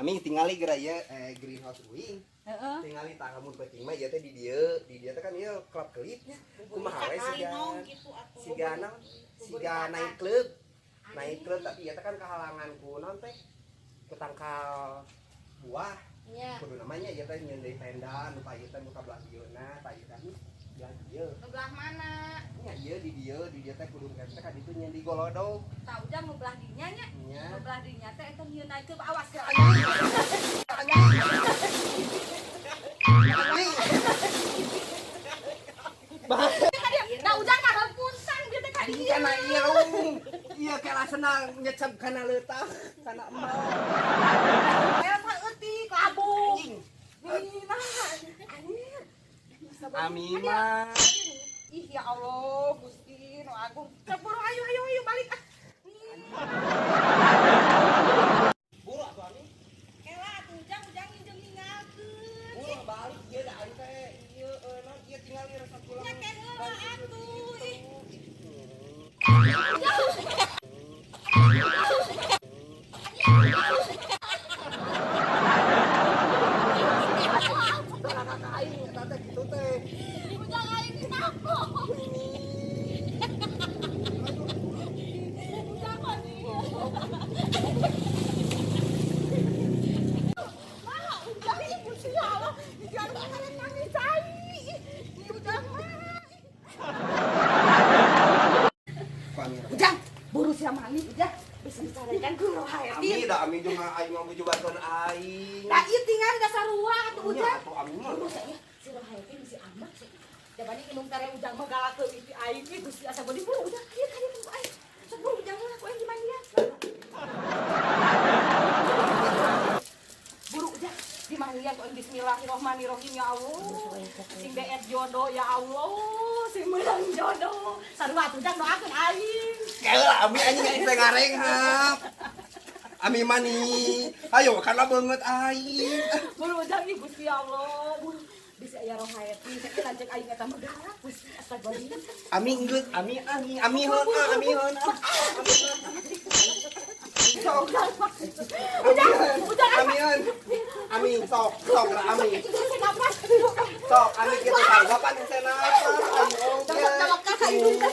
Ami tingali geura ieu greenhouse uing. Heeh. Tingali tanggamun peuting mah ieu teh di dieu teh kan ieu klub kelitnya. Kumaha we siga naik klub. Naik klub tapi ieu teh kan kahalangan ku naon teh? Ku tangkal buah. Nya. Kudu namanya ieu teh nyeun deui tenda nu ka ieu teh buka belah dieuna, ta ieu kan belah dieu. Belah mana? Nya ieu di dieu teh kudu teh ka ditu nyeun di golodog. Tau ujang nu belah dinya nya. Nya. Nu belah dinya teh eta nyieun naik awas ke. Da ujang mah punten gitu kan. Ini kana ieu. Iya kela senang nyecep kana leutah, kana emal. Aya mah eutik labu. Nih nah. Anjir. Ami mah Ih ya Allah, Gusti nu agung. Cepur ayo balik ah. buru atuh Ami. Ela atuh ujang minjem ninggalkeun. Buru balik ieu da ari teh. Ieu naon ieu tinggal ieu rasa pulang. Nya teh heula atuh. Ih. Aing eta teh kitu teh. Ujang aing kenapa? Ujang mah nih. Mana ujang ini Gusti Allah. Ujang mah kalian nangis cai. Ini ujang mah. Ujang, buru sia mani ujang. Bisa disarankan ku roh Ami da Ami jeung aing mah buju bantuan aing. Nah, ieu tinggal da sarua atuh Nya ujang. atuh Ami mah. Buru saya si roh hayati bisi amat sih. Jabani inung tare ujang mah galakeun iti aing ge Gusti asa bodi buru ujang. Ieu kan ieu aing. Sok buru ujang mah ku aing di mandian. Buru ujang di mandian ku aing bismillahirrahmanirrahim ya Allah. Sing beet jodoh ya Allah. Sing menang jodoh. Sarua atuh ujang doakeun aing. Kalah Ami anjing aing teh ngarenghap. Ami mani. Ayo kana beungeut aing. Buru ujang ih Gusti Allah. Buru bisa aya roh hayati. Saiki lanceuk aing eta mah galak Gusti astagfirullah. Ami geus Ami heun Ami heun. Sok Ujang Ami heun. Ami sok lah Ami. napas. Sok Ami kitu tanggapan teh napas. Tangkap ka sa ibu ka.